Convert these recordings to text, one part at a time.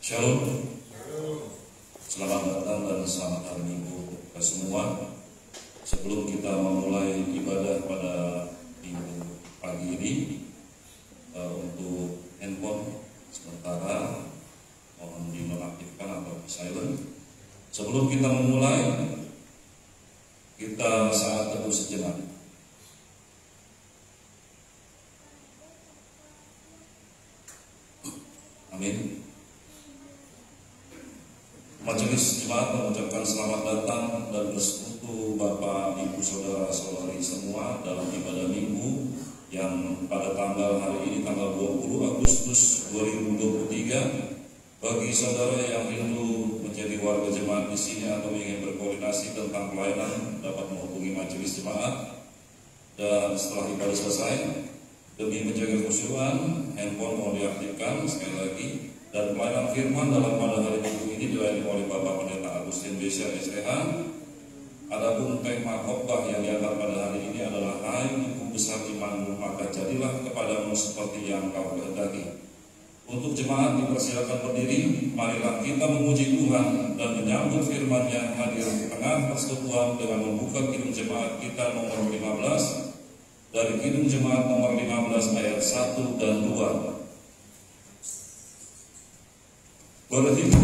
Shalom. Selamat datang dan selamat hari Minggu ke semua. Sebelum kita memulai ibadah pada minggu pagi ini, untuk handphone sementara mohon dinonaktifkan atau silent. Sebelum kita memulai, kita saat teduh sejenak. Amin. Majelis Jemaat mengucapkan selamat datang dan bersekutu Bapak, Ibu, Saudara, Saudari semua dalam ibadah minggu yang pada tanggal hari ini tanggal 20 Agustus 2023. Bagi saudara yang rindu menjadi warga jemaat di sini atau ingin berkoordinasi tentang pelayanan, dapat menghubungi Majelis Jemaat. Dan setelah ibadah selesai, demi menjaga kehusuan, handphone mohon diaktifkan sekali lagi. Dan pelayanan firman dalam pada hari Minggu ini dilayani oleh Bapak Pendeta Agustin Besya STH. Adapun tema khotbah yang diangkat pada hari ini adalah Hai Ibu Besar Imanmu, maka jadilah kepadamu seperti yang kau kehendaki. Untuk jemaat dipersilakan berdiri. Marilah kita memuji Tuhan dan menyambut firman-Nya hadir di tengah persekutuan dengan membuka Kidung Jemaat kita nomor 15 dari Kidung Jemaat nomor 15 ayat 1 dan 2. Berhimpun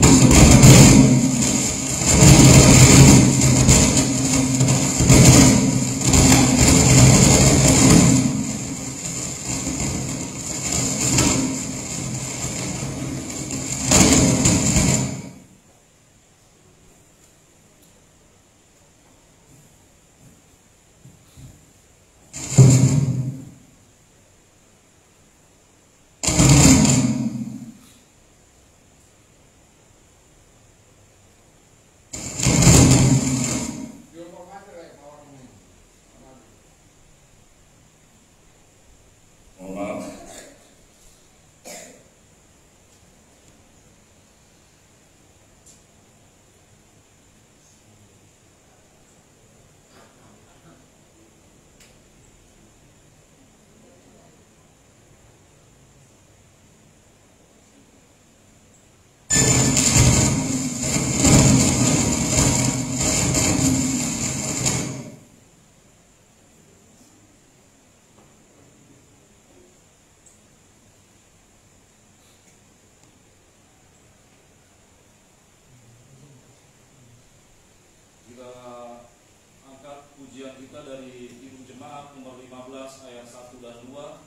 pujian kita dari Kidung Jemaat nomor 15 ayat 1 dan 2.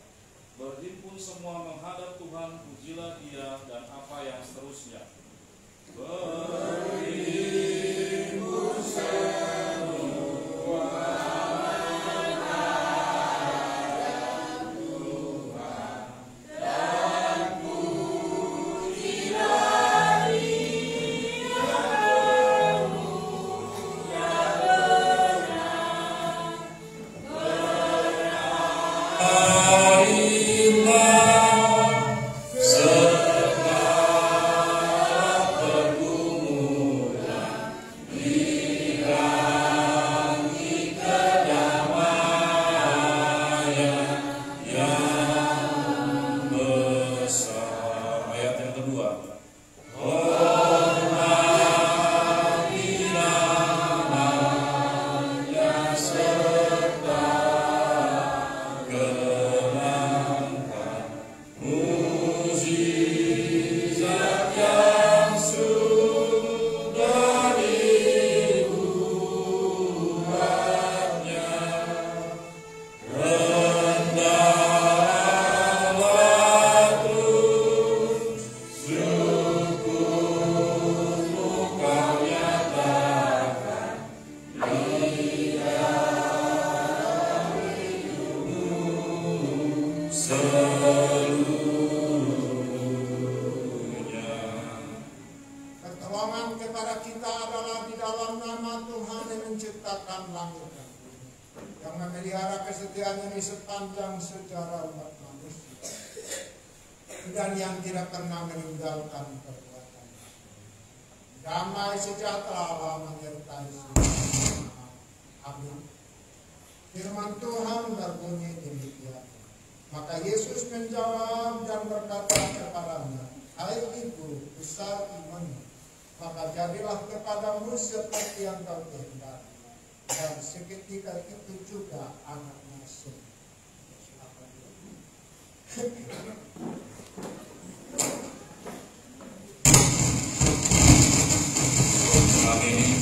Berhimpun semua menghadap Tuhan, pujilah Dia dan apa yang seterusnya. Berhimpun semua menghadap Tuhan dan pujilah Dia. Pertolongan kepada kita adalah di dalam nama Tuhan yang menciptakan langit dan bumi, yang memelihara kesetiaannya di sepanjang sejarah umat manusia, dan yang tidak pernah meninggalkan perbuatan. Damai sejahtera Allah menyertai semua. Amin. Firman Tuhan berbunyi demikian. Maka Yesus menjawab dan berkata kepadanya, Hai ibu, besar imanmu, maka jadilah kepadamu seperti yang kau kehendaki. Dan seketika itu juga anaknya sembuh. Amin.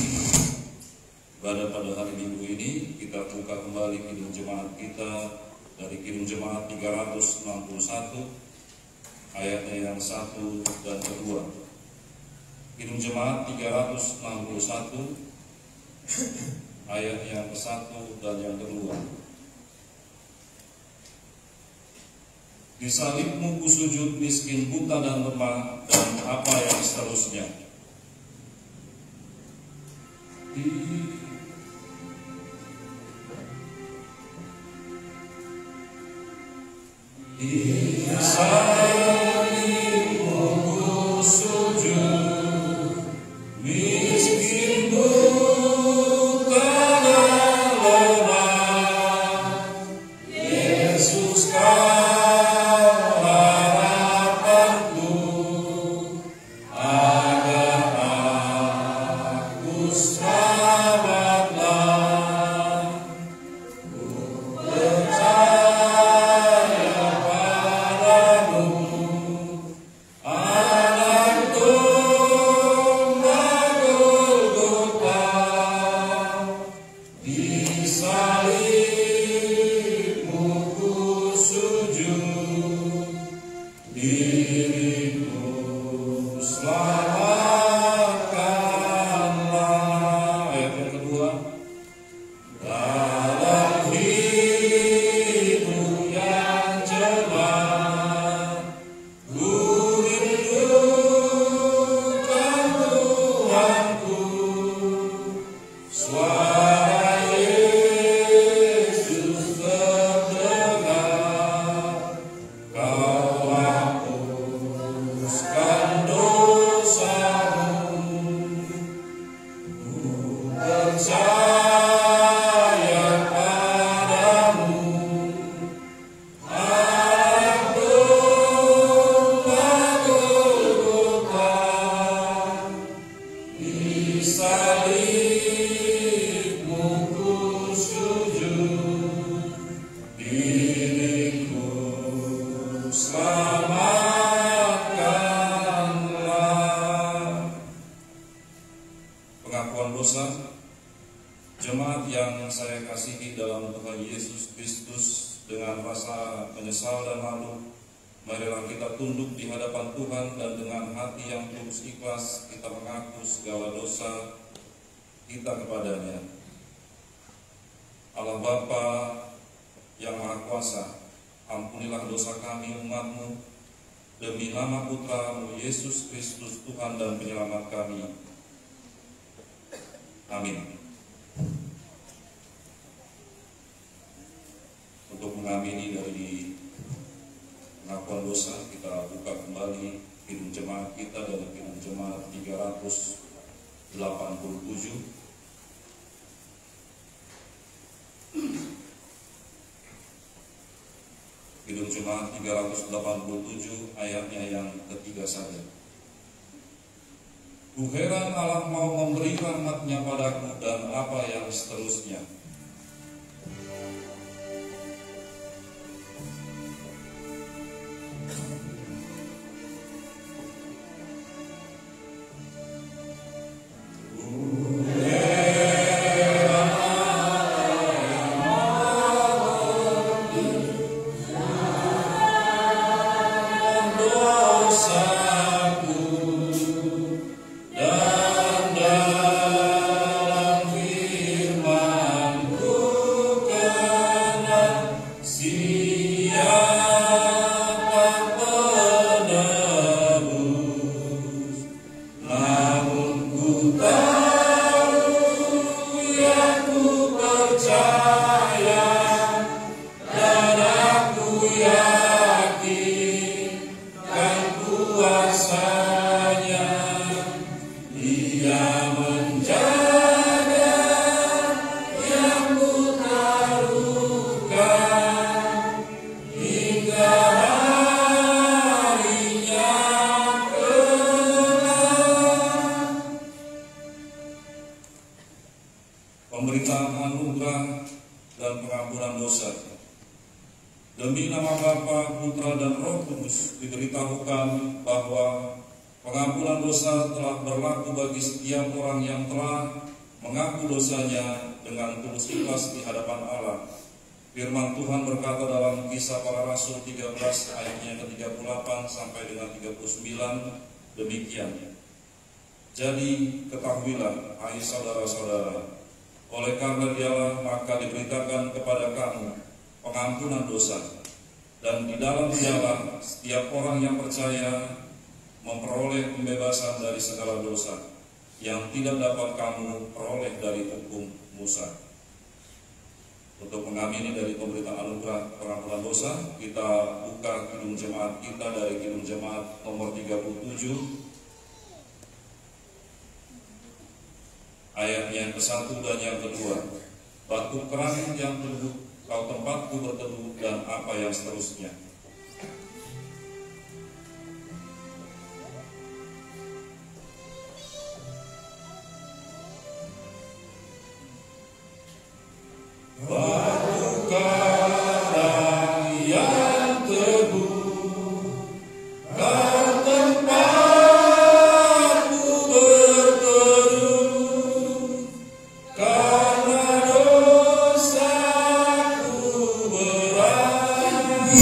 Pada hari Minggu ini kita buka kembali kidung jemaat kita dari kidung jemaat 361 ayatnya yang 1 dan kedua. Kidung jemaat 361 ayat yang ke-1 dan yang kedua. Di salibmu ku sujud miskin, buta dan lemah, dan apa yang seterusnya. Di salibmu ku sujud miskin, buta dan lemah, Yesus Kau harapanku, agar aku selamatlah. Ku percaya padamu, anak domba Golgota, di salibmu ku sujud, diriku selamatkanlah. Ayat yang kedua. Dalam hidup yang cepat, ku rindukan Tuhanku, suara Yesus terdengar, Kau hapuskan dosamu. Ku percaya padamu, anak domba Golgota, di salibmu ku sujud, diriku selamatkanlah. Pengakuan dosa. Jemaat yang saya kasihi dalam Tuhan Yesus Kristus, dengan rasa menyesal dan malu, marilah kita tunduk di hadapan Tuhan dan dengan hati yang tulus ikhlas kita mengaku segala dosa kita kepadanya. Allah Bapa yang Maha Kuasa, ampunilah dosa kami umat-Mu demi nama Putra-Mu Yesus Kristus, Tuhan dan Penyelamat kami. Amin. Untuk mengamini dari pengakuan dosa, kita buka kembali kidung jemaat kita dari kidung jemaat 387. Kidung jemaat 387 ayatnya yang ketiga saja. Ku heran Allah mau memberi rahmat-Nya padaku, dan apa yang seterusnya. Dan dalam firman pemberitaan anugerah dan pengampunan dosa. Demi nama Bapa, Putra, dan Roh Kudus diberitahukan bahwa pengampunan dosa telah berlaku bagi setiap orang yang telah mengaku dosanya dengan tulus ikhlas di hadapan Allah. Firman Tuhan berkata dalam Kisah Para Rasul 13 ayatnya ke-38 sampai dengan 39 demikian. Jadi ketahuilah, hai saudara-saudara, oleh karena Dialah maka diberitakan kepada kamu pengampunan dosa, dan di dalam Dialah setiap orang yang percaya memperoleh pembebasan dari segala dosa yang tidak dapat kamu peroleh dari hukum Musa. Untuk mengamini dari pemberitaan anugerah pengampunan dosa, kita buka kidung jemaat kita dari kidung jemaat nomor 37 ayat yang ke-1 dan yang kedua. Batu kerang yang teduh, kau tempatku berteduh, dan apa yang seterusnya. Batu karang yang teduh, kau tempatku berteduh, karena dosaku berat.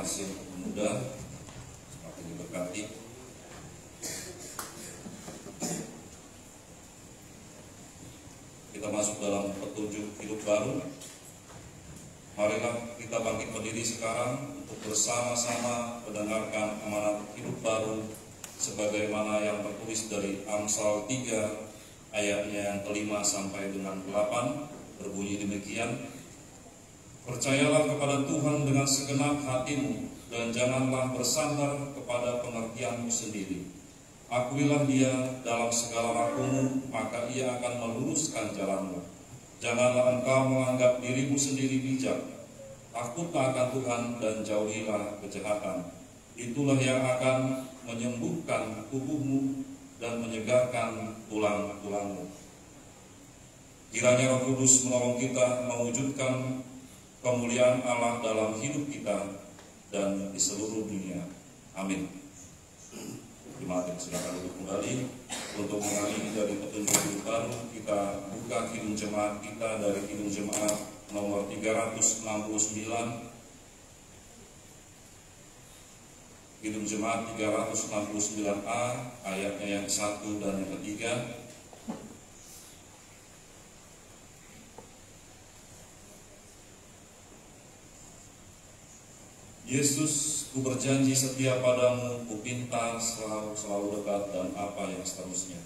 kasih pemuda, semakin diberkati. Kita masuk dalam petunjuk hidup baru. Marilah kita bangkit berdiri sekarang untuk bersama-sama mendengarkan amanat hidup baru sebagaimana yang tertulis dari Amsal 3 ayatnya yang kelima sampai dengan 8, berbunyi demikian. Percayalah kepada Tuhan dengan segenap hatimu dan janganlah bersandar kepada pengertianmu sendiri. Akuilah Dia dalam segala lakumu, maka Ia akan meluruskan jalanmu. Janganlah engkau menganggap dirimu sendiri bijak. Takutlah akan Tuhan dan jauhilah kejahatan. Itulah yang akan menyembuhkan tubuhmu dan menyegarkan tulang-tulangmu. Kiranya Roh Kudus menolong kita mewujudkan kemuliaan Allah dalam hidup kita dan di seluruh dunia. Amin. Jemaat yang silakan duduk kembali. Untuk mengalami dari petunjuk hidup baru, kita buka kidung jemaat kita dari kidung jemaat nomor 369. Kidung jemaat 369A ayatnya yang 1 dan yang ketiga. Yesus, ku berjanji setia padamu, ku pinta selalu dekat, dan apa yang seterusnya.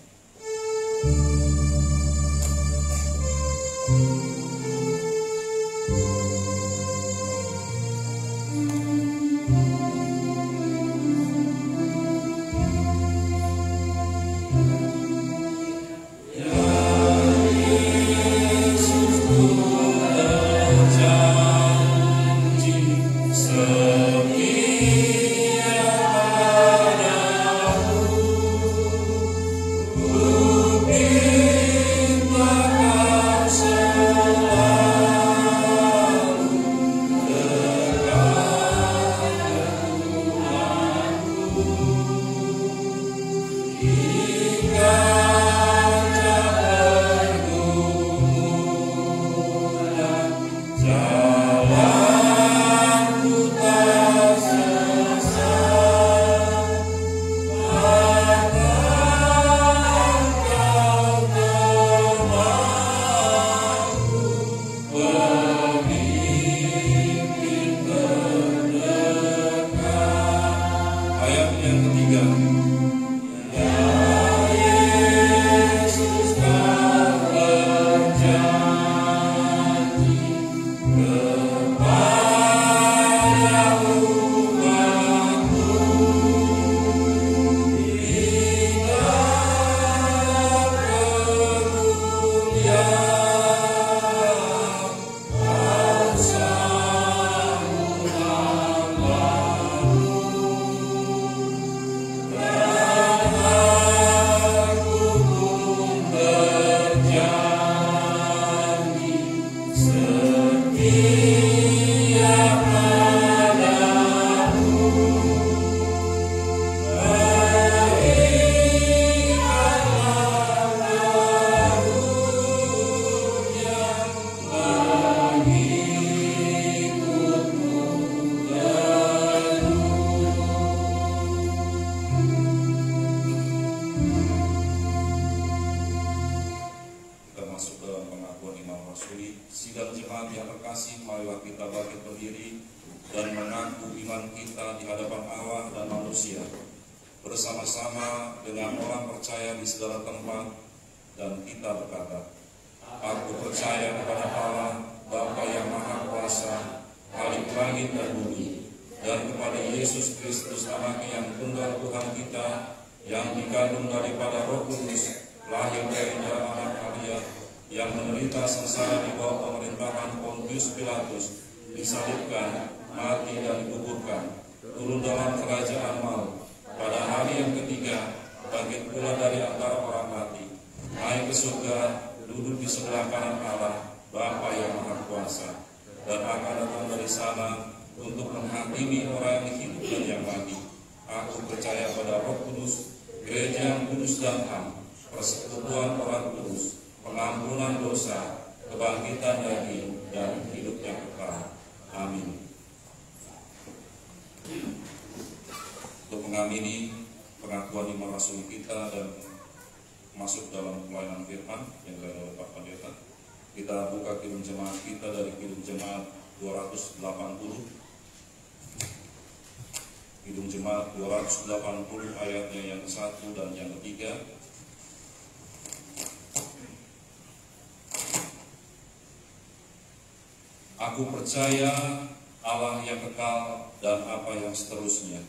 Bersama-sama dengan orang percaya di segala tempat, dan kita berkata, aku percaya kepada Allah, Bapa yang Maha Kuasa, Khalik langit dan bumi, dan kepada Yesus Kristus Anaknya yang tunggal Tuhan kita, yang dikandung daripada Roh Kudus, lahir dari darah anak Maria, yang menderita sengsara di bawah pemerintahan Pontius Pilatus, disalibkan, mati dan dikuburkan, turun dalam kerajaan maut. Pada hari yang ketiga, bangkit pula dari antara orang mati, naik ke surga, duduk di sebelah kanan Allah, Bapa yang Maha Kuasa, dan akan datang dari sana untuk menghakimi orang yang hidup dan yang mati. Aku percaya pada Roh Kudus, gereja yang kudus dan am, persekutuan orang kudus, pengampunan dosa, kebangkitan daging, dan hidup yang kekal. Amin. dalam pelayanan firman yang dilakukan oleh Pak Pendeta. Kita buka Kidung Jemaat kita dari Kidung Jemaat 280. Kidung Jemaat 280 ayatnya yang ke-1 dan yang ke-3. Aku percaya Allah yang kekal dan apa yang seterusnya.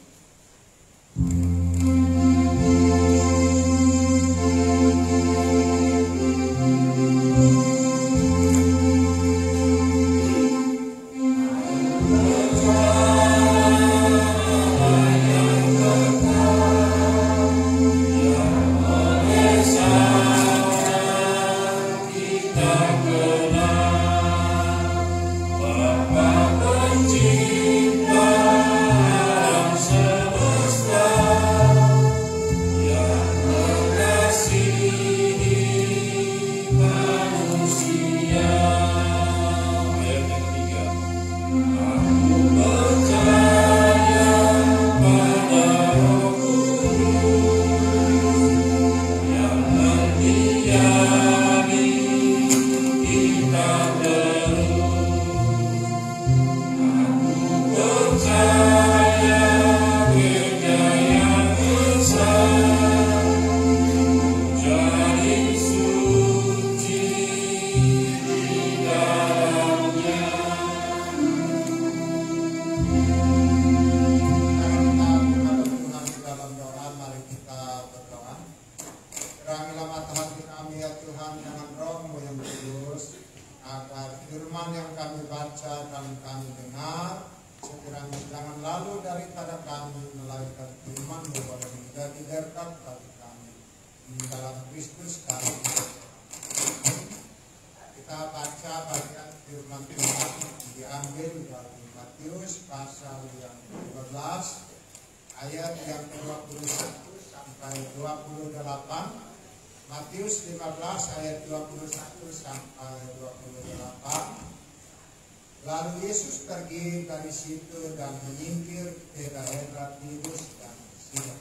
Lalu Yesus pergi dari situ dan menyingkir ke daerah Tirus dan Sidon.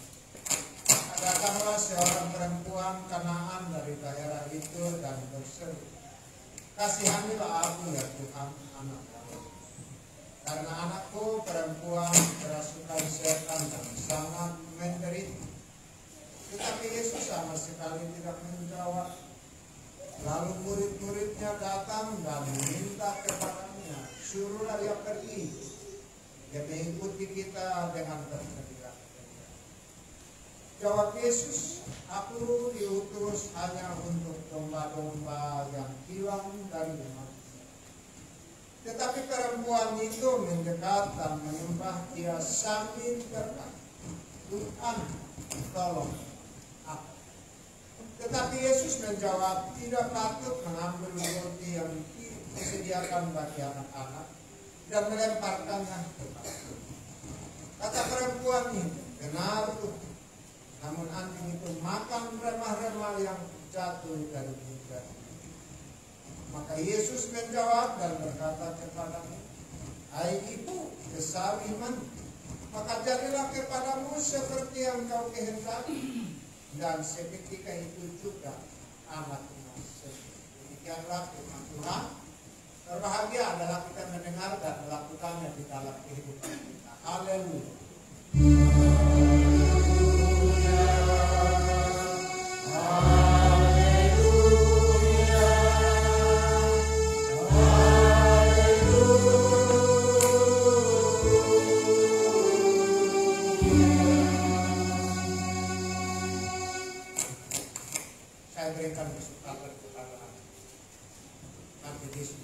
Datanglah seorang perempuan Kanaan dari daerah itu dan berseru, "Kasihanilah aku ya Tuhan, anak Daud. Karena anakku perempuan kerasukan setan dan sangat menderita." Tetapi Yesus sama sekali tidak menjawab. Lalu murid-muridnya datang dan meminta kepadanya, "Suruhlah dia pergi. Dia mengikuti kita dengan bersedia." Jawab Yesus, "Aku diutus hanya untuk domba-domba yang hilang dari manusia." Tetapi perempuan itu mendekat dan menyembah Dia sambil berkata, "Tuhan, tolong aku." Tetapi Yesus menjawab, "Tidak patut mengambil roti yang disediakan bagi anak-anak dan melemparkannya kepada." Kata perempuan itu, "Benar Tuhan, namun anjing itu makan remah-remah yang jatuh dari meja." Maka Yesus menjawab dan berkata kepadanya, "Hai ibu, kesawi iman, maka jadilah kepadamu seperti yang kau kehendaki." Dan seketika itu juga anaknya sembuh. Demikianlah firman Tuhan. Berbahagia adalah kita mendengar dan melakukannya di dalam kehidupan kita. Haleluya. Saya berikan kesempatan kepada Nanti Yesus.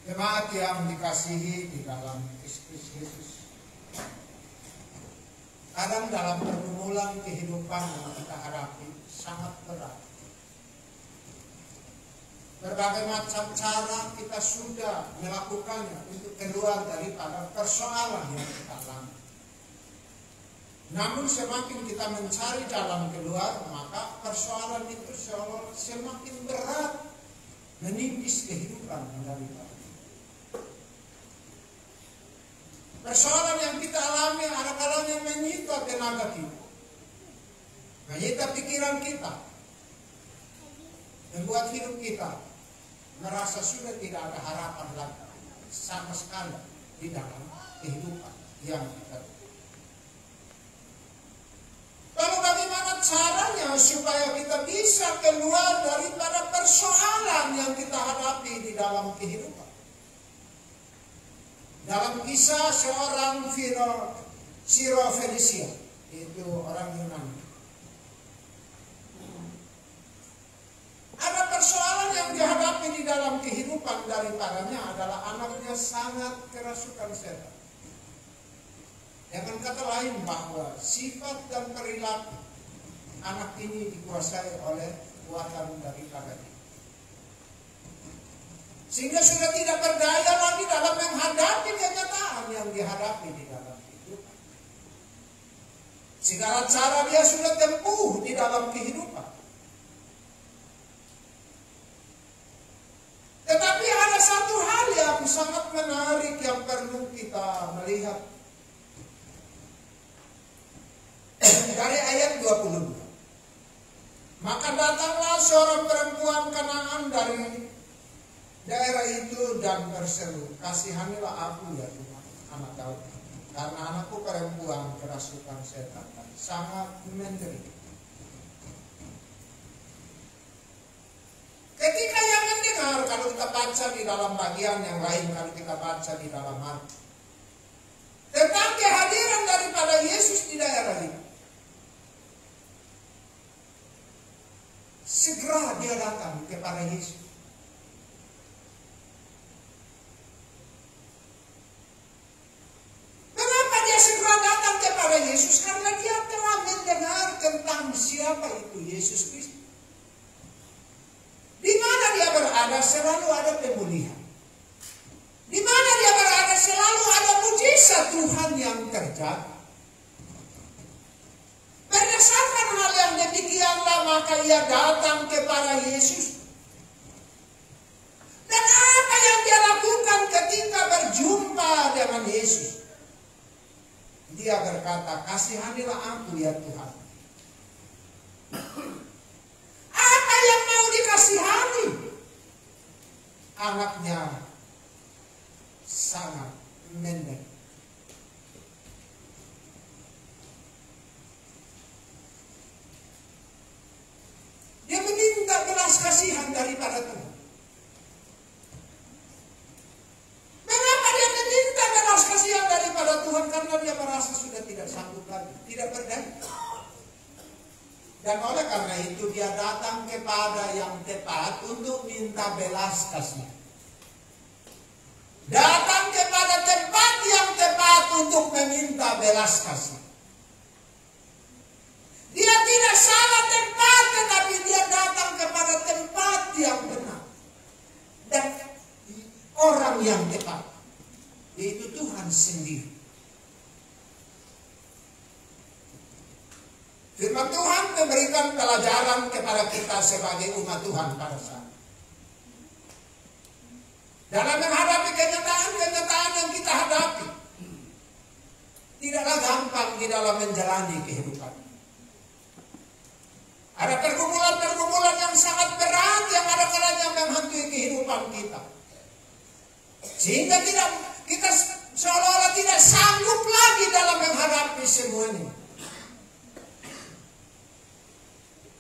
Jemaat yang dikasihi di dalam Kristus Yesus, kadang dalam pergumulan kehidupan yang kita hadapi sangat berat. Berbagai macam cara kita sudah melakukannya untuk keluar daripada persoalan yang kita alami. Namun semakin kita mencari jalan keluar, maka persoalan itu semakin berat menipis kehidupan kita. Persoalan yang kita alami ada kalanya menyita tenaga kita, menyita pikiran kita, membuat hidup kita merasa sudah tidak ada harapan lagi sama sekali di dalam kehidupan yang kita. Lalu bagaimana caranya supaya kita bisa keluar daripada persoalan yang kita hadapi di dalam kehidupan? Dalam kisah seorang Siro Felicia, itu orang Yunani, ada persoalan yang dihadapi di dalam kehidupan daripadanya adalah anaknya sangat kerasukan setan. Dengan kata lain bahwa sifat dan perilaku anak ini dikuasai oleh kuatan daripada dia. Sehingga sudah tidak berdaya lagi dalam menghadapi kenyataan yang dihadapi di dalam kehidupan. Segala cara dia sudah tempuh di dalam kehidupan. Tetapi ada satu hal yang sangat menarik yang perlu kita melihat. Dari ayat 22. Maka datanglah seorang perempuan Kanaan dari daerah itu dan berseru, kasihanilah aku ya Tuhan, anak Daud. Karena anakku perempuan kerasukan setan dan sangat menderita. Ketika yang mendengar, kalau kita baca di dalam bagian yang lain, kalau kita baca di dalam Markus, tentang kehadiran daripada Yesus di daerah itu, segera dia datang kepada Yesus. Mengapa dia segera datang kepada Yesus? Karena dia telah mendengar tentang siapa itu Yesus Kristus. Di mana dia berada selalu ada pemulihan. Di mana dia berada selalu ada mujizat Tuhan yang terjadi. Berdasarkan hal yang demikianlah maka ia datang kepada Yesus. Dan apa yang dia lakukan ketika berjumpa dengan Yesus? Dia berkata, kasihanilah aku ya Tuhan. Apa yang mau dikasihani? Anaknya sangat menderita. Dia meminta belas kasihan daripada Tuhan. Mengapa dia meminta belas kasihan daripada Tuhan? Karena dia merasa sudah tidak sanggup lagi, tidak berdaya. Dan oleh karena itu dia datang kepada yang tepat untuk minta belas kasihan. Datang kepada tempat yang tepat untuk meminta belas kasihan. Dia tidak salah tempat, tetapi dia datang kepada tempat yang benar. Dan orang yang tepat, yaitu Tuhan sendiri. Firman Tuhan memberikan pelajaran kepada kita sebagai umat Tuhan pada saat dalam menghadapi kenyataan-kenyataan yang kita hadapi. Tidaklah gampang di dalam menjalani kehidupan. Ada pergumulan-pergumulan yang sangat berat yang ada kalanya menghantui kehidupan kita. Sehingga kita seolah-olah tidak sanggup lagi dalam menghadapi semuanya.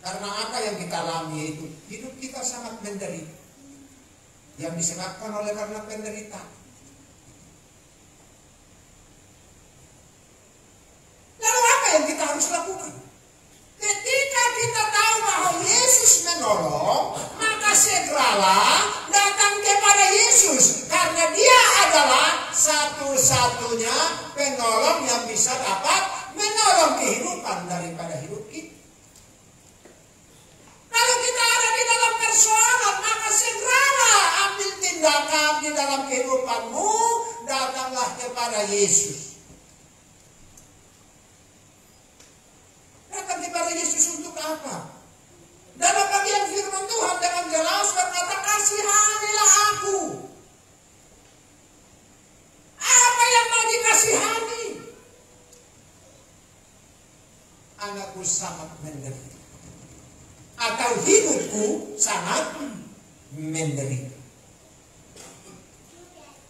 Karena apa yang kita alami itu, hidup kita sangat menderita. Yang disebabkan oleh karena penderitaan. Lalu apa yang kita harus lakukan? Ketika kita tahu bahwa Yesus menolong, maka segeralah datang kepada Yesus. Karena dia adalah satu-satunya penolong yang bisa dapat menolong kehidupan daripada hidup kita. Kalau kita ada di dalam persoalan, maka segeralah ambil tindakan di dalam kehidupanmu. Datanglah kepada Yesus. Datang kepada Yesus untuk apa? Dalam bagian firman Tuhan dengan jelas berkata, kasihanilah aku. Apa yang mau dikasihani? Anakku sangat menderita. Atau hidupku sangat menderita.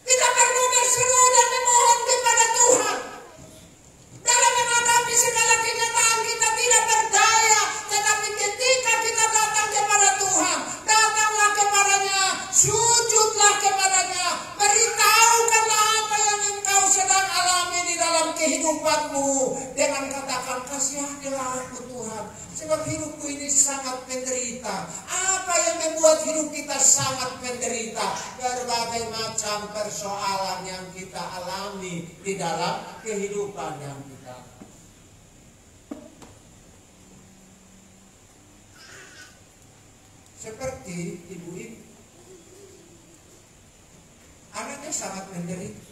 Kita perlu berseru dan memohon kepada Tuhan. Dalam menghadapi segala kenyataan kita tidak berdaya. Tetapi ketika kita datang kepada Tuhan, datanglah kepadanya, sujudlah kepadanya, beritahukanlah apa yang engkau sedang alami di dalam kehidupanmu. Dengan katakan, kasihanilah aku Tuhan. Sebab hidupku ini sangat menderita. Apa yang membuat hidup kita sangat menderita? Berbagai macam persoalan yang kita alami di dalam kehidupan yang kita. Seperti ibu ini. Anaknya sangat menderita.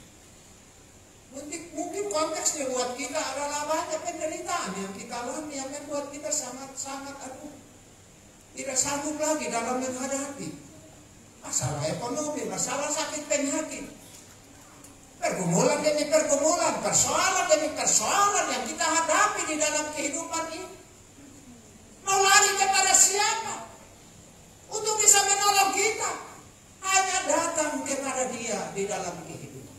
Mungkin konteksnya buat kita adalah banyak penderitaan yang kita alami yang membuat kita sangat-sangat tidak sanggup lagi dalam menghadapi masalah ekonomi, masalah sakit penyakit, pergumulan demi pergumulan, persoalan demi persoalan yang kita hadapi di dalam kehidupan ini. Mau lari kepada siapa untuk bisa menolong kita? Hanya datang kepada Dia di dalam kehidupan.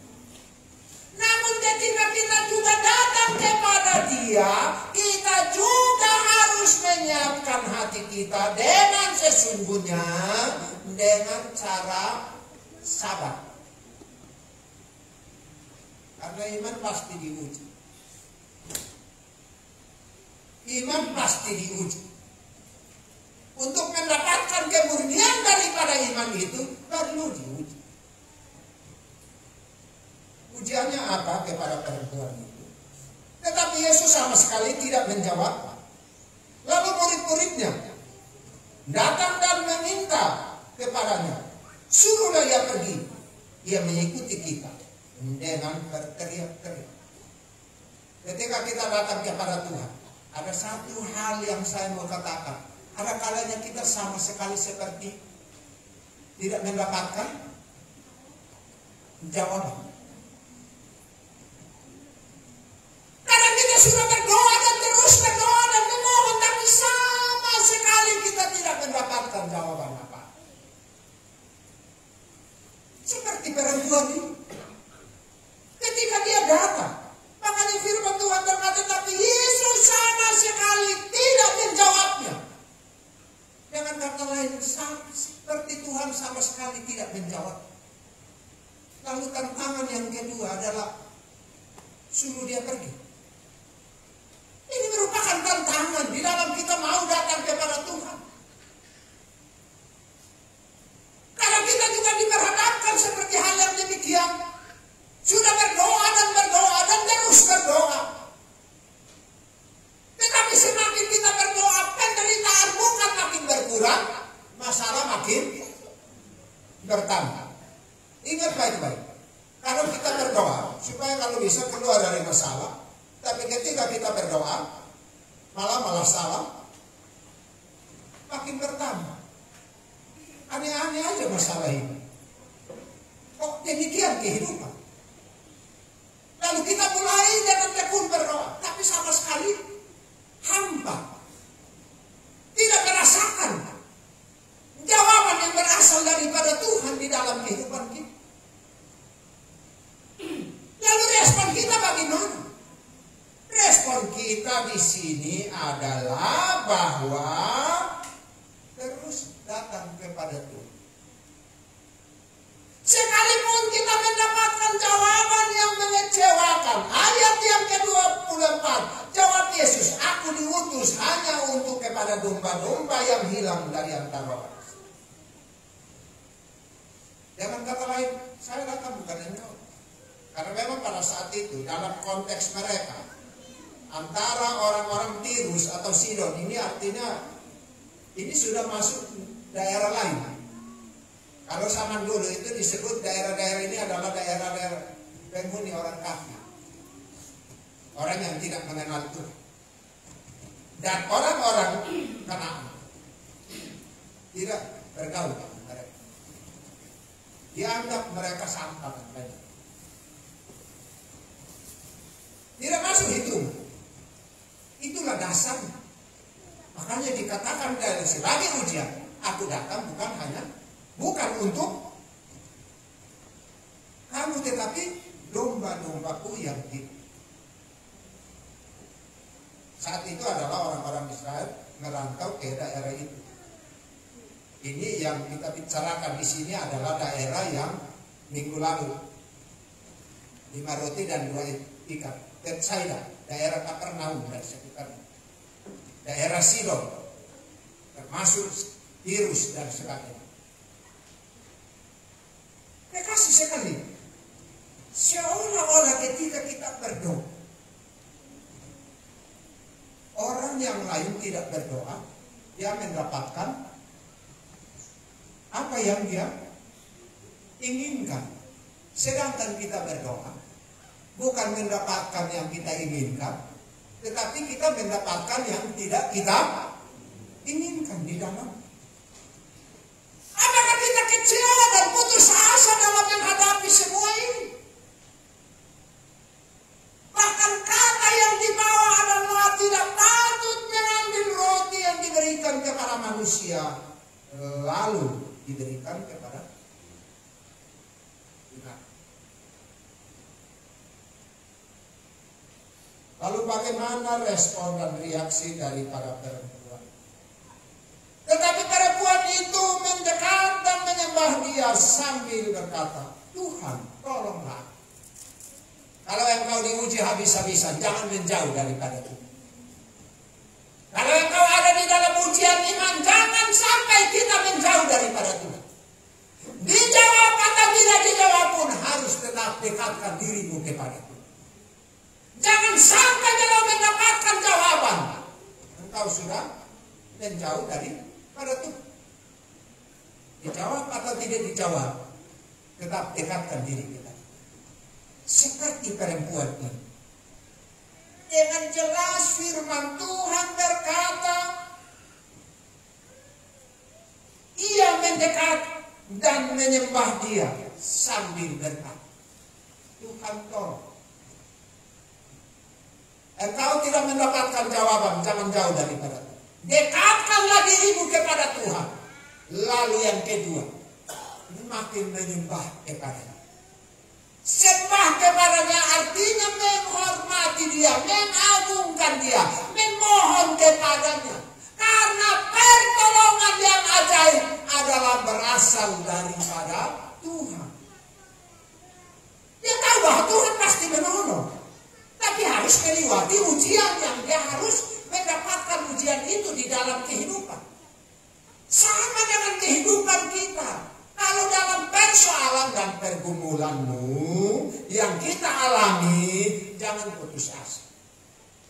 Namun ketika kita juga datang kepada Dia, kita juga harus menyiapkan hati kita dengan sesungguhnya, dengan cara sabar. Karena iman pasti diuji. Iman pasti diuji. Untuk mendapatkan kemurnian daripada iman itu perlu diuji. Ujiannya apa kepada perempuan itu? Tetapi Yesus sama sekali tidak menjawab. Lalu murid-muridnya datang dan meminta kepadanya, suruhlah ia pergi. Ia mengikuti kita dengan berteriak-teriak. Ketika kita datang kepada Tuhan, ada satu hal yang saya mau katakan. Ada kalanya kita sama sekali seperti tidak mendapatkan jawaban. Karena kita sudah berdoa dan terus berdoa dan memohon, tapi sama sekali kita tidak mendapatkan jawaban apa. Seperti perempuan ini. Ketika dia datang, makanya firman Tuhan berkata, tapi Yesus sama sekali tidak menjawabnya. Dengan kata lain, seperti Tuhan sama sekali tidak menjawab. Lalu tantangan yang kedua adalah suruh dia pergi. Ini merupakan tantangan di dalam kita mau datang kepada Tuhan. Kalau kita juga diperhadapkan seperti hal yang demikian, sudah berdoa dan terus berdoa. Tetapi semakin kita berdoa, penderitaan bukan makin berkurang, masalah makin bertambah. Ingat baik-baik, kalau kita berdoa supaya kalau bisa keluar dari masalah, tapi ketika kita berdoa malah salah, makin bertambah. Aneh-aneh aja masalah ini. Kok demikian kehidupan? Lalu kita mulai dengan tekun berdoa, tapi sama sekali hampa, tidak merasakan jawaban yang berasal daripada Tuhan di dalam kehidupan kita. Lalu respon kita bagaimana? Respon kita di sini adalah bahwa terus datang kepada Tuhan. Sekalipun kita mendapatkan jawaban yang mengecewakan. Ayat yang ke-24. Jawab Yesus, aku diutus hanya untuk kepada domba-domba yang hilang dari antara orang. Dengan kata lain, saya datang bukan engkau. Karena memang pada saat itu, dalam konteks mereka, antara orang-orang Tirus atau Sidon, ini artinya, ini sudah masuk daerah lain. Kalau zaman dulu itu disebut daerah-daerah ini adalah daerah-daerah penghuni orang kafir. Orang yang tidak mengenal Tuhan. Dan orang-orang Kanaan tidak bergaul dengan mereka. Dianggap mereka sampah dan lain. Tidak masuk hitung. Itulah dasarnya. Makanya dikatakan dari sebagai ujian, aku datang bukan untuk kamu, tetapi domba-dombaku yang hidup. Saat itu adalah orang-orang Israel merantau ke daerah itu. Ini yang kita bicarakan di sini adalah daerah yang minggu lalu 5 roti dan 2 ikan. Betsaida, daerah Kapernaum dan sekitarnya. Daerah Sidon, termasuk Tirus dan sebagainya. Kasih sekali. Seolah-olah ketika kita berdoa, orang yang lain tidak berdoa, dia mendapatkan apa yang dia inginkan. Sedangkan kita berdoa, bukan mendapatkan yang kita inginkan, tetapi kita mendapatkan yang tidak kita inginkan di dalam. Apakah kita kecewa dan putus asa dalam menghadapi semua ini? Bahkan kata yang dibawa adalah tidak patut mengambil roti yang diberikan kepada manusia, lalu diberikan kepada Tuhan. Lalu bagaimana respon dan reaksi dari para perempuan? Tetapi perempuan itu mendekat dan menyembah Dia sambil berkata, Tuhan, tolonglah. Kalau engkau diuji habis-habisan, jangan menjauh daripada Tuhan. Kalau engkau ada di dalam ujian iman, jangan sampai kita menjauh daripada Tuhan. Dijawab atau tidak dijawab pun harus tetap dekatkan dirimu kepada Tuhan. Jangan sampai kalau mendapatkan jawaban, engkau sudah menjauh daripada Tuhan. Dijawab atau tidak dijawab, tetap dekatkan diri kita. Seperti perempuan ini. Dengan jelas firman Tuhan berkata, ia mendekat dan menyembah Dia sambil berkata, Tuhan tolong. Engkau tidak mendapatkan jawaban, jangan jauh daripada Tuhan. Dekatkanlah dirimu kepada Tuhan. Lalu yang kedua, makin menyembah kepada-Nya. Sembah kepadanya artinya menghormati Dia, mengagungkan Dia, memohon kepadanya. Karena pertolongan yang ajaib adalah berasal daripada Tuhan. Dia tahu bahwa Tuhan pasti menolong, tapi harus melewati ujian yang dia harus mendapatkan ujian itu di dalam kehidupan. Sama dengan kehidupan kita. Kalau dalam persoalan dan pergumulanmu yang kita alami, jangan putus asa.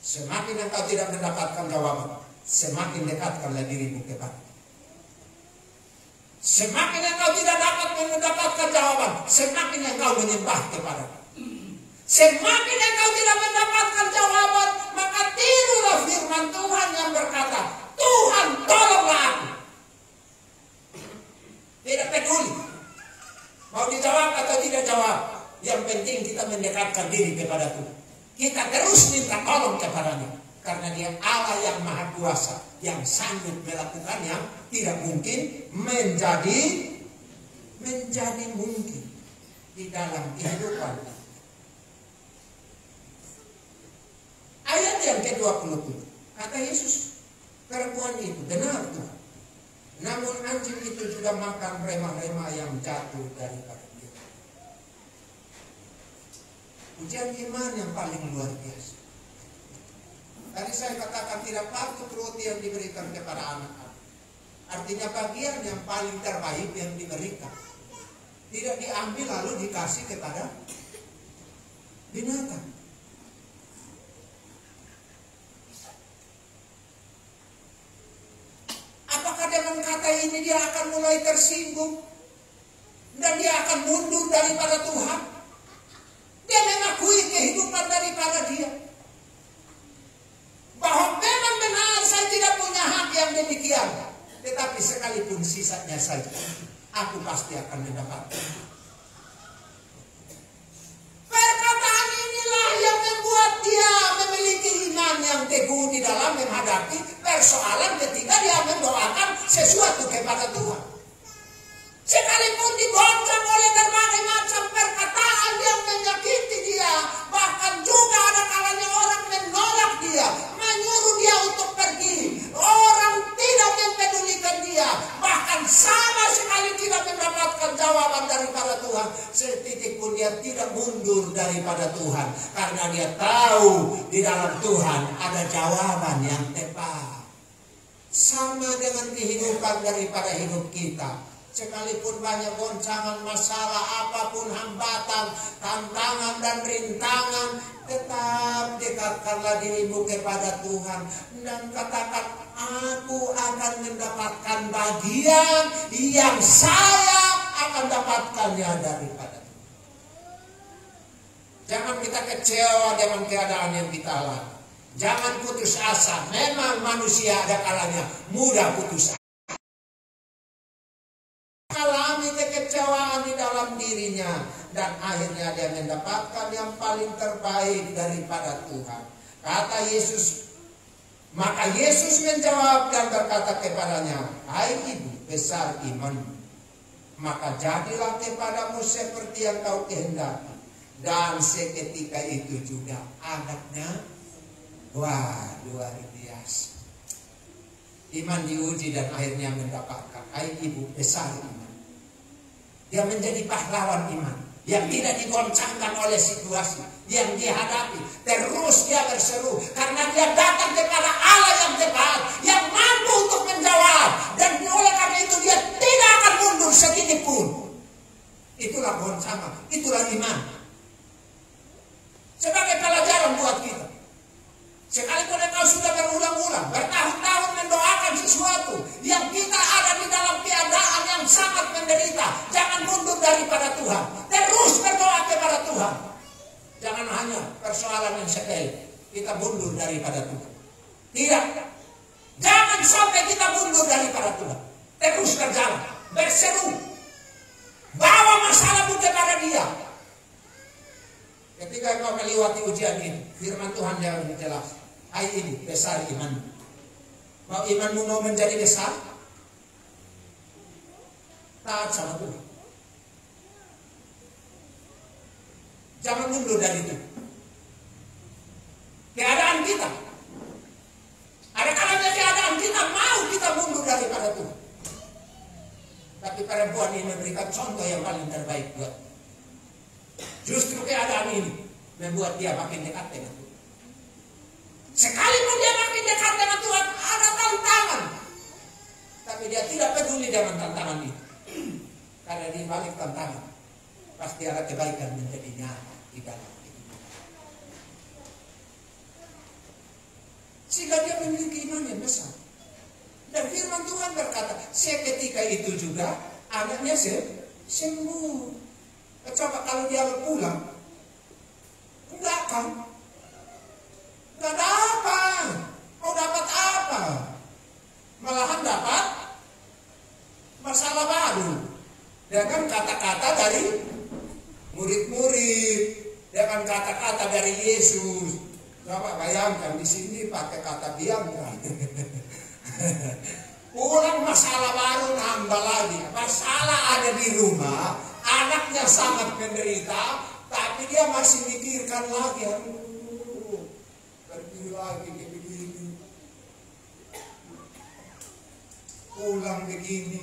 Semakin engkau tidak mendapatkan jawaban, semakin dekatkanlah dirimu kepada. Semakin engkau tidak dapat mendapatkan jawaban, semakin engkau menyembah kepada. Semakin engkau tidak mendapatkan jawaban, maka tirulah firman Tuhan yang berkata, Tuhan tolonglah aku. Tidak peduli mau dijawab atau tidak jawab, yang penting kita mendekatkan diri kepada Tuhan. Kita terus minta tolong kepada-Nya, karena Dia Allah yang Maha Kuasa, yang sanggup melakukan yang tidak mungkin menjadi mungkin di dalam kehidupan. Ayat yang ke-20, kata Yesus, perempuan itu benar Tuhan. Namun anjing itu juga makan remah-remah yang jatuh daripada dia. Ujian iman yang paling luar biasa. Tadi saya katakan tidak patut roti yang diberikan kepada anak-anak. Artinya bagian yang paling terbaik yang diberikan. Tidak diambil lalu dikasih kepada binatang. Apakah dengan kata ini dia akan mulai tersinggung dan dia akan mundur daripada Tuhan? Dia mengakui kehidupan daripada dia, bahwa memang benar saya tidak punya hak yang demikian, tetapi sekalipun sisanya saja aku pasti akan mendapatkan. Perkataan inilah yang membuat dia memiliki iman yang teguh di dalam menghadapi persoalan ketika dia mendoakan sesuatu kepada Tuhan. Sekalipun digoncang oleh berbagai macam perkataan yang menyakiti dia, bahkan juga ada kalanya orang menolak dia, menyuruh dia untuk pergi, orang tidak mempedulikan dia, bahkan sama sekali tidak mendapatkan jawaban daripada Tuhan, setitik pun dia tidak mundur daripada Tuhan, karena dia tahu di dalam Tuhan ada jawaban yang tepat. Sama dengan kehidupan daripada hidup kita. Sekalipun banyak goncangan, masalah, apapun hambatan, tantangan dan rintangan, tetap dekatkanlah dirimu kepada Tuhan dan katakan, aku akan mendapatkan bagian yang saya akan dapatkannya daripada Tuhan. Jangan kita kecewa dengan keadaan yang kita alami. Jangan putus asa. Memang manusia ada kalanya mudah putus asa. Alami kekecewaan di dalam dirinya. Dan akhirnya dia mendapatkan yang paling terbaik daripada Tuhan. Kata Yesus. Maka Yesus menjawab dan berkata kepadanya, hai ibu, besar iman. Maka jadilah kepadamu seperti yang kau kehendaki. Dan seketika itu juga anaknya, wah, luar biasa. Iman diuji dan akhirnya mendapatkan. Hai ibu, besar iman. Dia menjadi pahlawan iman yang tidak digoncangkan oleh situasi yang dihadapi. Terus dia berseru karena dia datang kepada Allah yang tepat, yang mampu untuk menjawab. Dan oleh karena itu dia tidak akan mundur sedikit pun. Itulah goncangan, itulah iman. Sebagai pelajaran buat kita. Sekalipun engkau sudah berulang-ulang, bertahun-tahun mendoakan sesuatu yang kita ada di dalam keadaan yang sangat menderita, jangan mundur daripada Tuhan. Terus berdoa kepada Tuhan. Jangan hanya persoalan yang sepele, kita mundur daripada Tuhan. Tidak. Jangan sampai kita mundur daripada Tuhan. Terus berjalan, berseru. Bawa masalahmu kepada Dia. Ketika kau melewati ujian ini, firman Tuhan yang lebih jelas. Hai ini, besar iman. Mau imanmu mau menjadi besar? Taat sama Tuhan. Jangan mundur dari itu. Keadaan kita. Ada kalanya keadaan kita mau kita mundur daripada Tuhan. Tapi perempuan ini memberikan contoh yang paling terbaik buat. Justru keadaan ini membuat dia makin dekat dengan Tuhan. Sekalipun dia makin dekat dengan Tuhan, ada tantangan. Tapi dia tidak peduli dengan tantangan itu. Karena di balik tantangan, pasti ada kebaikan menjadi nyata di dalam hidup. Sehingga dia memiliki iman yang besar. Dan firman Tuhan berkata, seketika itu juga anaknya sembuh. Coba kalau dia pulang, enggak kan? Enggak ada apa. Mau dapat apa? Malahan dapat masalah baru. Dengan kata-kata dari murid-murid, dengan kata-kata dari Yesus. Coba bayangkan di sini pakai kata biangkan. Pulang masalah baru nambah lagi. Masalah ada di rumah, anaknya sangat menderita, tapi dia masih mikirkan lagi. Pergi lagi kayak begini. Pulang begini.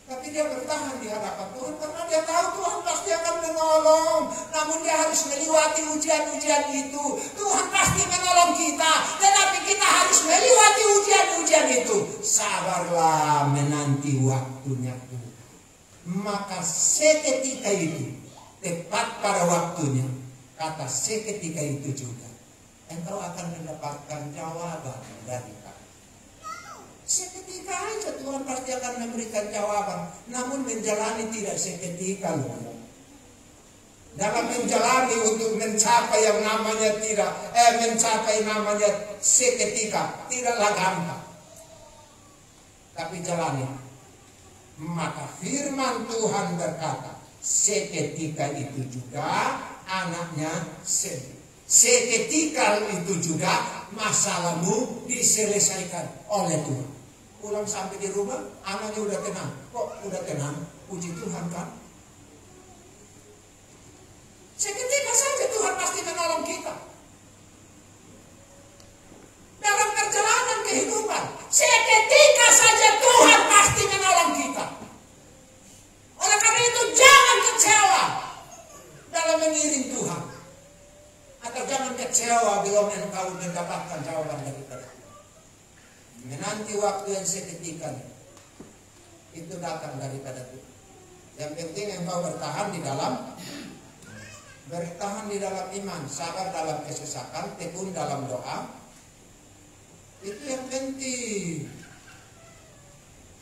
Tapi dia bertahan di hadapan Tuhan karena dia tahu Tuhan pasti akan menolong. Namun dia harus melewati ujian-ujian itu. Tuhan pasti menolong kita. Tetapi kita harus melewati ujian-ujian itu. Sabarlah menanti waktunya Tuhan. Maka seketika itu, tepat pada waktunya, kata seketika itu juga, engkau akan mendapatkan jawaban dari Tuhan. Seketika aja Tuhan pasti akan memberikan jawaban. Namun menjalani tidak seketika loh. Dalam menjalani untuk mencapai yang namanya mencapai namanya seketika tidaklah gampang. Tapi jalani. Maka firman Tuhan berkata, seketika itu juga anaknya sembuh. Seketika itu juga masalahmu diselesaikan oleh Tuhan. Pulang sampai di rumah, anaknya udah tenang. Kok udah tenang? Puji Tuhan kan? Seketika saja Tuhan pasti menolong kita. Dalam perjalanan kehidupan, seketika saja Tuhan pasti menolong kita. Oleh karena itu jangan kecewa dalam mengiring Tuhan. Atau jangan kecewa bila engkau mendapatkan jawaban daripada Tuhan. Menanti waktu yang seketika itu datang daripada Tuhan. Yang penting engkau bertahan di dalam iman, sabar dalam kesesakan, tekun dalam doa. Itu yang penting.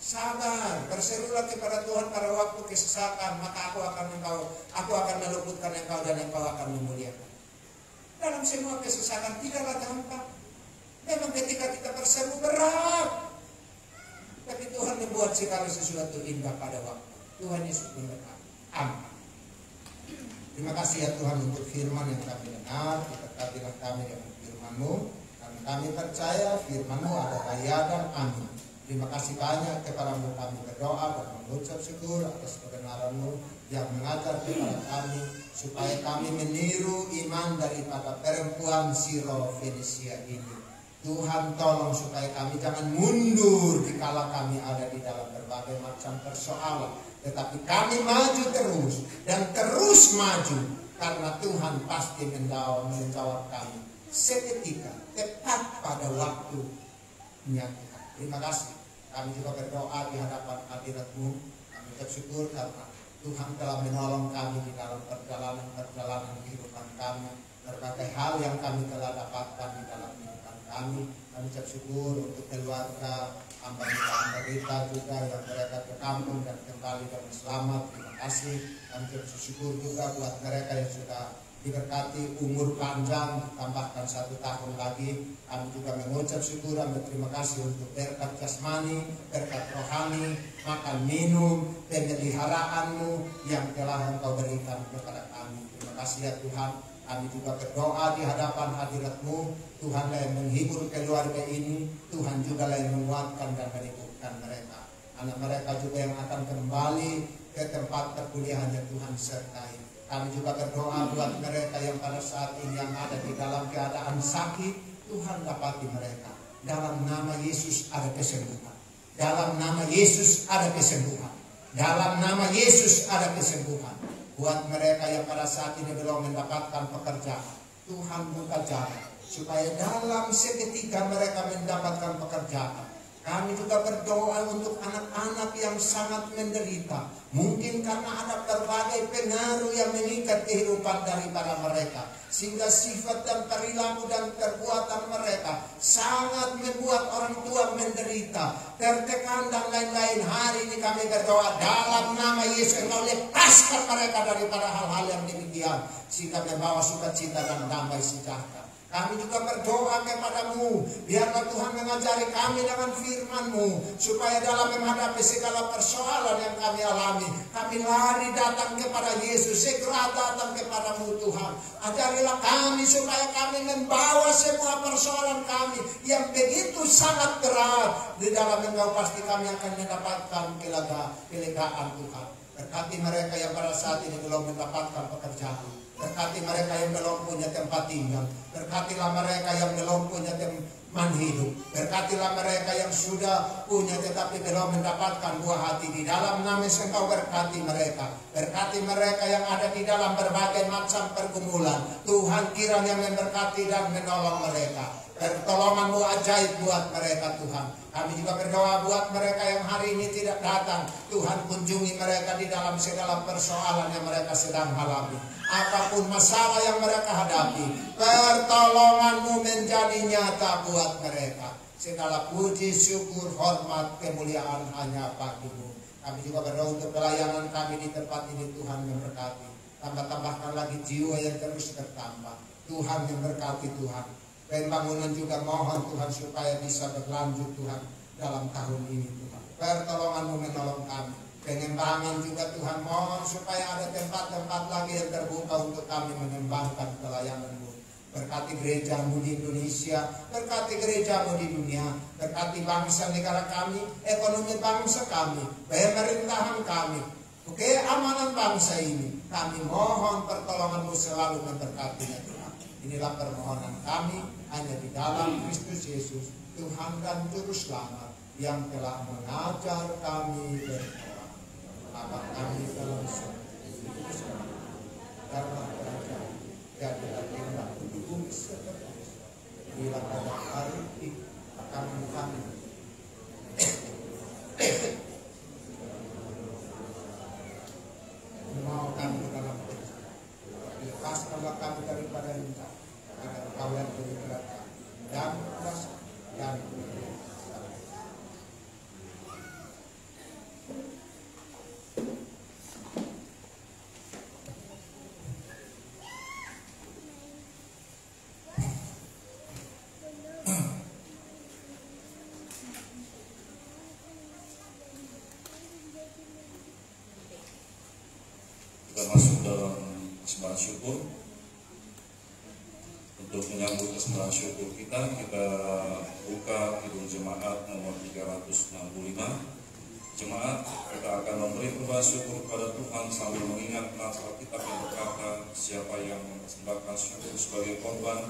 Sabar, berserulah kepada Tuhan pada waktu kesesakan, maka aku akan meluputkan engkau dan engkau akan memuliakan. Dalam semua kesesakan tidaklah gampang. Memang ketika kita berseru berat, tapi Tuhan membuat segala sesuatu indah pada waktu. Tuhan Yesus memberkati. Amin. Terima kasih ya Tuhan untuk firman yang kami dengar. Berkatilah kami dengan firman-Mu. Dan kami percaya firman-Mu ada daya dan amin. Terima kasih banyak kepada-Mu kami berdoa dan mengucap syukur atas kebenaran-Mu yang mengajar kepada kami supaya kami meniru iman daripada perempuan Sirofenisia ini. Tuhan tolong supaya kami jangan mundur dikala kami ada di dalam berbagai macam persoalan, tetapi kami maju terus dan terus maju karena Tuhan pasti menjawab kami seketika tepat pada waktunya. Terima kasih. Kami juga berdoa di hadapan hadirat-Mu. Kami bersyukur karena Tuhan telah menolong kami di dalam perjalanan kehidupan kami. Berbagai hal yang kami telah dapatkan di dalam kehidupan kami. Kami bersyukur untuk keluarga hamba Rita juga yang mereka ke kampung dan kembali dengan selamat. Terima kasih. Kami bersyukur juga buat mereka yang sudah diberkati umur panjang, tambahkan 1 tahun lagi. Kami juga mengucap syukur dan berterima kasih untuk berkat jasmani, berkat rohani, makan minum, pemeliharaanmu yang telah Engkau berikan kepada kami. Terima kasih ya Tuhan. Kami juga berdoa di hadapan hadirat-Mu. Tuhan yang menghibur keluarga ini, Tuhan juga yang menguatkan dan menumbuhkan mereka. Anak mereka juga yang akan kembali ke tempat perkuliahannya Tuhan sertai. Kami juga berdoa buat mereka yang pada saat ini yang ada di dalam keadaan sakit, Tuhan dapati mereka. Dalam nama Yesus ada kesembuhan. Dalam nama Yesus ada kesembuhan. Dalam nama Yesus ada kesembuhan. Buat mereka yang pada saat ini belum mendapatkan pekerjaan, Tuhan buka jalan supaya dalam seketika mereka mendapatkan pekerjaan. Kami juga berdoa untuk anak-anak yang sangat menderita. Mungkin karena ada berbagai pengaruh yang mengikat kehidupan daripada mereka. Sehingga sifat dan perilaku dan perbuatan mereka sangat membuat orang tua menderita, tertekan dan lain-lain. Hari ini kami berdoa dalam nama Yesus, Engkau lepaskan mereka daripada hal-hal yang demikian. Sehingga membawa sukacita dan damai sejahtera. Kami juga berdoa kepada-Mu, biarlah Tuhan mengajari kami dengan firman-Mu, supaya dalam menghadapi segala persoalan yang kami alami, kami lari datang kepada Yesus, segera datang kepada-Mu Tuhan. Ajarilah kami supaya kami membawa semua persoalan kami yang begitu sangat berat. Di dalam Engkau pasti kami akan mendapatkan kelegaan Tuhan. Berkati mereka yang pada saat ini belum mendapatkan pekerjaan. Berkati mereka yang belum punya tempat tinggal. Berkatilah mereka yang belum punya teman hidup. Berkatilah mereka yang sudah punya tetapi belum mendapatkan buah hati. Di dalam nama Engkau berkati mereka. Berkati mereka yang ada di dalam berbagai macam pergumulan. Tuhan kiranya memberkati dan menolong mereka. Pertolongan-Mu ajaib buat mereka Tuhan. Kami juga berdoa buat mereka yang hari ini tidak datang. Tuhan kunjungi mereka di dalam segala persoalan yang mereka sedang alami. Apapun masalah yang mereka hadapi, pertolongan-Mu menjadi nyata buat mereka. Segala puji, syukur, hormat, kemuliaan hanya bagi-Mu. Kami juga berdoa untuk pelayanan kami di tempat ini, Tuhan memberkati. Tambah-tambahkan lagi jiwa yang terus bertambah. Tuhan memberkati Tuhan. Pembangunan juga mohon Tuhan supaya bisa berlanjut Tuhan dalam tahun ini Tuhan. Pertolongan-Mu menolong kami. Pengembangan juga Tuhan mohon supaya ada tempat-tempat lagi yang terbuka untuk kami mengembangkan pelayanan-Mu. Berkati gereja-Mu di Indonesia, berkati gereja-Mu di dunia, berkati bangsa negara kami, ekonomi bangsa kami, pemerintahan kami, keamanan bangsa ini. Kami mohon pertolongan-Mu selalu memberkatinya Tuhan. Inilah permohonan kami hanya di dalam Kristus Yesus, Tuhan dan Juru Selamat yang telah mengajar kami berdoa. Bapa kami dalam surga, karena kerajaan jadilah kehendak di bumi seperti itu. Bila pada hari itu akan kami mau kami dalam lepaskanlah kami daripada rencana agar Kau yang beri kerajaan dan kuasa dan kemuliaan. kesembahan syukur. Untuk menyambut kesembahan syukur kita buka Kidung Jemaat nomor 365. Jemaat, kita akan memberi perbahasa syukur kepada Tuhan sambil mengingat nats Alkitab yang berkata, siapa yang mempersembahkan syukur sebagai korban,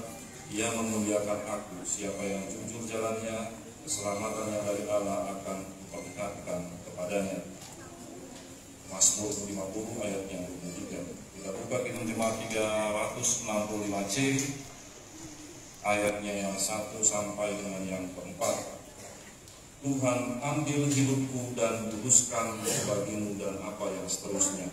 ia memuliakan aku. Siapa yang jujur jalannya, keselamatannya dari Allah akan diperlihatkan kepadanya. Mazmur 50 ayat yang 23. Kita buka Kidung Jemaat 365C, ayatnya yang 1 sampai dengan yang keempat. Tuhan, ambil hidupku dan kuduskan bagimu, dan apa yang seterusnya.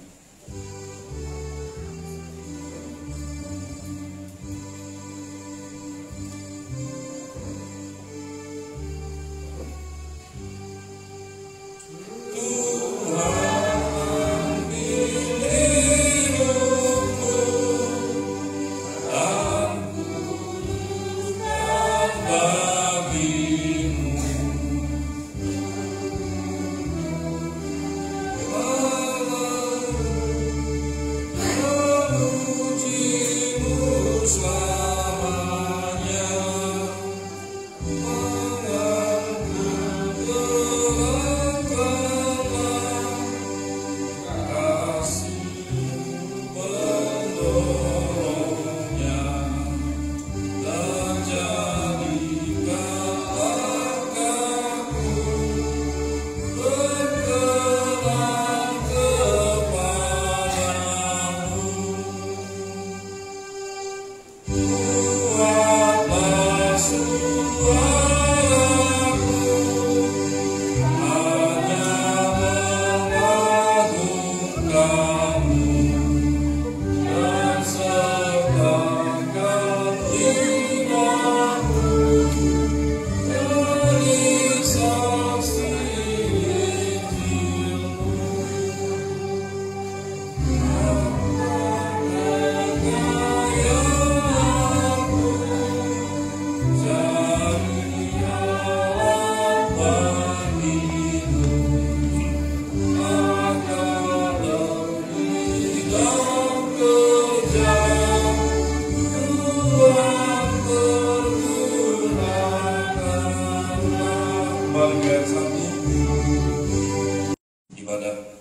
Ibadah